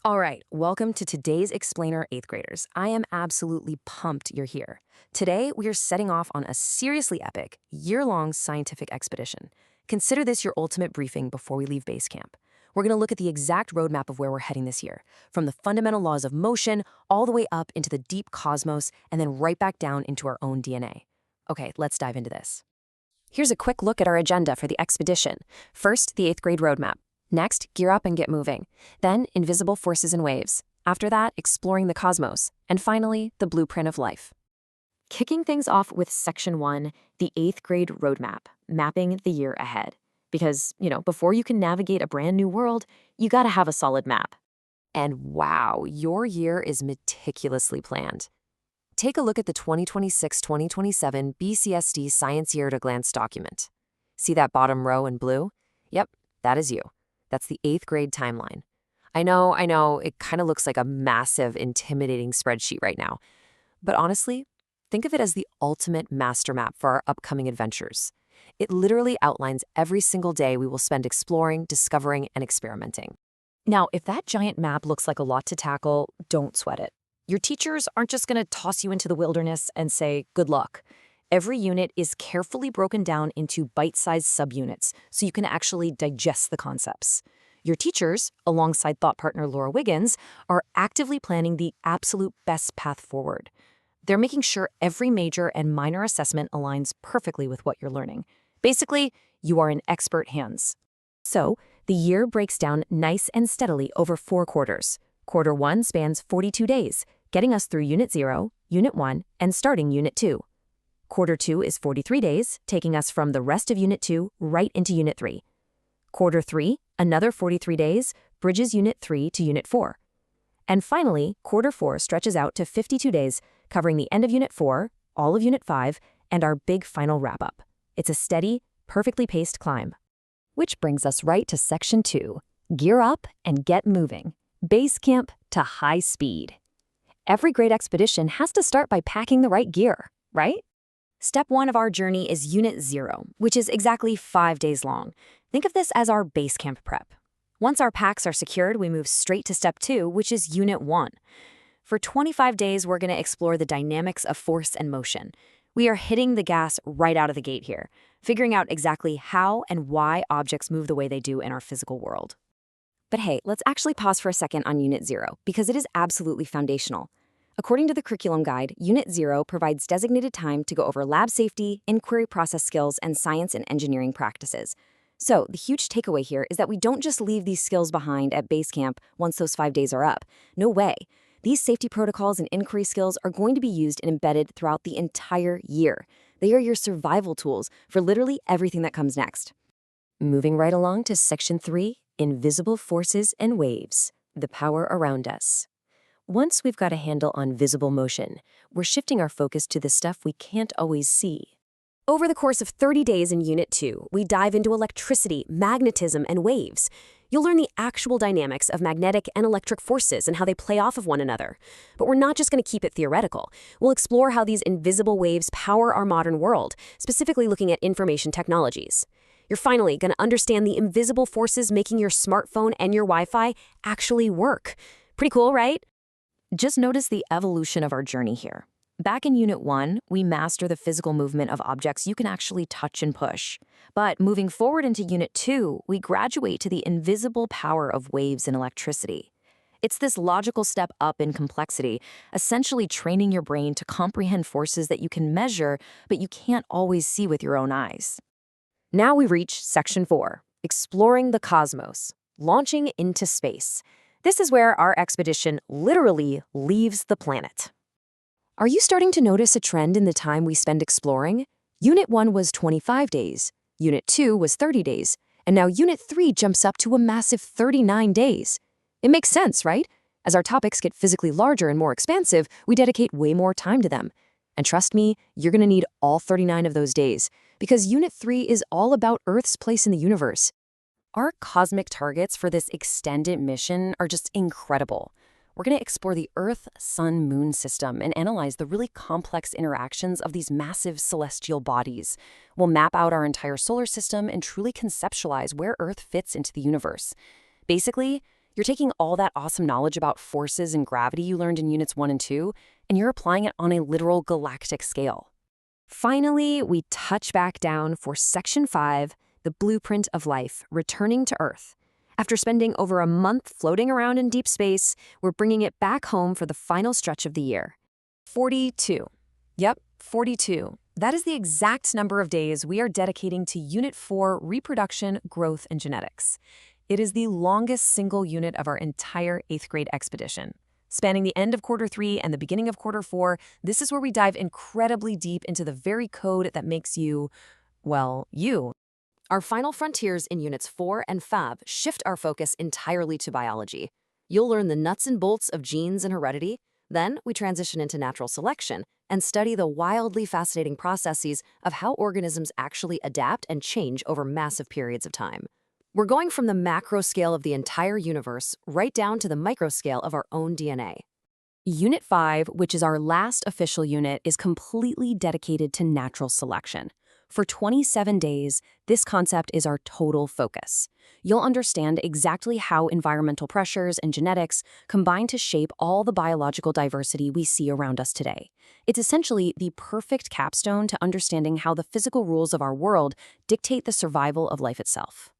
All right, welcome to today's Explainer 8th graders. I am absolutely pumped you're here. Today, we are setting off on a seriously epic, year-long scientific expedition. Consider this your ultimate briefing before we leave base camp. We're going to look at the exact roadmap of where we're heading this year, from the fundamental laws of motion all the way up into the deep cosmos and then right back down into our own DNA. Okay, let's dive into this. Here's a quick look at our agenda for the expedition. First, the 8th grade roadmap. Next, gear up and get moving. Then, invisible forces and waves. After that, exploring the cosmos. And finally, the blueprint of life. Kicking things off with Section 1, the 8th grade roadmap, mapping the year ahead. Because, before you can navigate a brand new world, you gotta have a solid map. And wow, your year is meticulously planned. Take a look at the 2026-2027 BCSD Science Year at a Glance document. See that bottom row in blue? Yep, that is you. That's the 8th grade timeline. I know, it kind of looks like a massive, intimidating spreadsheet right now. But honestly, think of it as the ultimate master map for our upcoming adventures. It literally outlines every single day we will spend exploring, discovering, and experimenting. Now, if that giant map looks like a lot to tackle, don't sweat it. Your teachers aren't just going to toss you into the wilderness and say, good luck. Every unit is carefully broken down into bite-sized subunits so you can actually digest the concepts. Your teachers, alongside thought partner Laura Wiggins, are actively planning the absolute best path forward. They're making sure every major and minor assessment aligns perfectly with what you're learning. Basically, you are in expert hands. So, the year breaks down nice and steadily over 4 quarters. Quarter 1 spans 42 days, getting us through Unit 0, Unit 1, and starting Unit 2. Quarter 2 is 43 days, taking us from the rest of Unit 2 right into Unit 3. Quarter 3, another 43 days, bridges Unit 3 to Unit 4. And finally, Quarter 4 stretches out to 52 days, covering the end of Unit 4, all of Unit 5, and our big final wrap-up. It's a steady, perfectly paced climb. Which brings us right to Section 2, Gear Up and Get Moving. Base camp to high speed. Every great expedition has to start by packing the right gear, right? Step 1 of our journey is Unit 0, which is exactly 5 days long. Think of this as our base camp prep. Once our packs are secured, we move straight to Step 2, which is Unit 1. For 25 days, we're going to explore the dynamics of force and motion. We are hitting the gas right out of the gate here, figuring out exactly how and why objects move the way they do in our physical world. But hey, let's actually pause for a second on Unit 0, because it is absolutely foundational. According to the curriculum guide, Unit 0 provides designated time to go over lab safety, inquiry process skills, and science and engineering practices. So, the huge takeaway here is that we don't just leave these skills behind at base camp once those 5 days are up. No way. These safety protocols and inquiry skills are going to be used and embedded throughout the entire year. They are your survival tools for literally everything that comes next. Moving right along to Section 3, Invisible Forces and Waves, the power around us. Once we've got a handle on visible motion, we're shifting our focus to the stuff we can't always see. Over the course of 30 days in Unit 2, we dive into electricity, magnetism, and waves. You'll learn the actual dynamics of magnetic and electric forces and how they play off of one another. But we're not just going to keep it theoretical. We'll explore how these invisible waves power our modern world, specifically looking at information technologies. You're finally going to understand the invisible forces making your smartphone and your Wi-Fi actually work. Pretty cool, right? Just notice the evolution of our journey here. Back in Unit 1, we master the physical movement of objects you can actually touch and push. But moving forward into Unit 2, we graduate to the invisible power of waves and electricity. It's this logical step up in complexity, essentially training your brain to comprehend forces that you can measure, but you can't always see with your own eyes. Now we reach Section 4, Exploring the Cosmos, Launching into Space. This is where our expedition literally leaves the planet. Are you starting to notice a trend in the time we spend exploring? Unit 1 was 25 days, Unit 2 was 30 days, and now Unit 3 jumps up to a massive 39 days. It makes sense, right? As our topics get physically larger and more expansive, we dedicate way more time to them. And trust me, you're going to need all 39 of those days, because Unit 3 is all about Earth's place in the universe. Our cosmic targets for this extended mission are just incredible. We're going to explore the Earth-Sun-Moon system and analyze the really complex interactions of these massive celestial bodies. We'll map out our entire solar system and truly conceptualize where Earth fits into the universe. Basically, You're taking all that awesome knowledge about forces and gravity you learned in Units 1 and 2, and you're applying it on a literal galactic scale. Finally, we touch back down for Section 5, the blueprint of life, returning to Earth. After spending over a month floating around in deep space, we're bringing it back home for the final stretch of the year. 42. Yep, 42. That is the exact number of days we are dedicating to Unit 4, Reproduction, Growth, and Genetics. It is the longest single unit of our entire 8th grade expedition. Spanning the end of Quarter 3 and the beginning of Quarter 4, this is where we dive incredibly deep into the very code that makes you, well, you. Our final frontiers in Units 4 and 5 shift our focus entirely to biology. You'll learn the nuts and bolts of genes and heredity. Then we transition into natural selection and study the wildly fascinating processes of how organisms actually adapt and change over massive periods of time. We're going from the macro scale of the entire universe right down to the micro scale of our own DNA. Unit 5, which is our last official unit, is completely dedicated to natural selection. For 27 days, this concept is our total focus. You'll understand exactly how environmental pressures and genetics combine to shape all the biological diversity we see around us today. It's essentially the perfect capstone to understanding how the physical rules of our world dictate the survival of life itself.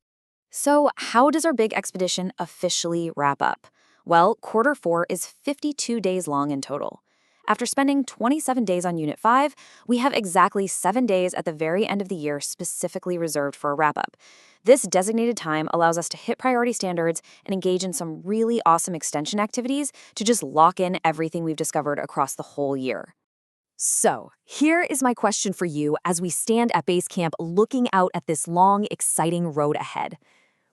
So, how does our big expedition officially wrap up? Well, Quarter 4 is 52 days long in total. After spending 27 days on Unit 5, we have exactly 7 days at the very end of the year specifically reserved for a wrap-up. This designated time allows us to hit priority standards and engage in some really awesome extension activities to just lock in everything we've discovered across the whole year. So, here is my question for you as we stand at base camp looking out at this long, exciting road ahead.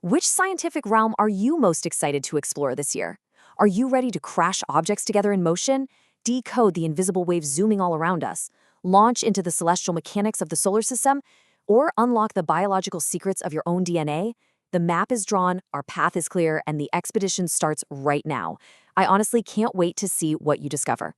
Which scientific realm are you most excited to explore this year? Are you ready to crash objects together in motion, decode the invisible waves zooming all around us, launch into the celestial mechanics of the solar system, or unlock the biological secrets of your own DNA? The map is drawn, our path is clear, and the expedition starts right now. I honestly can't wait to see what you discover.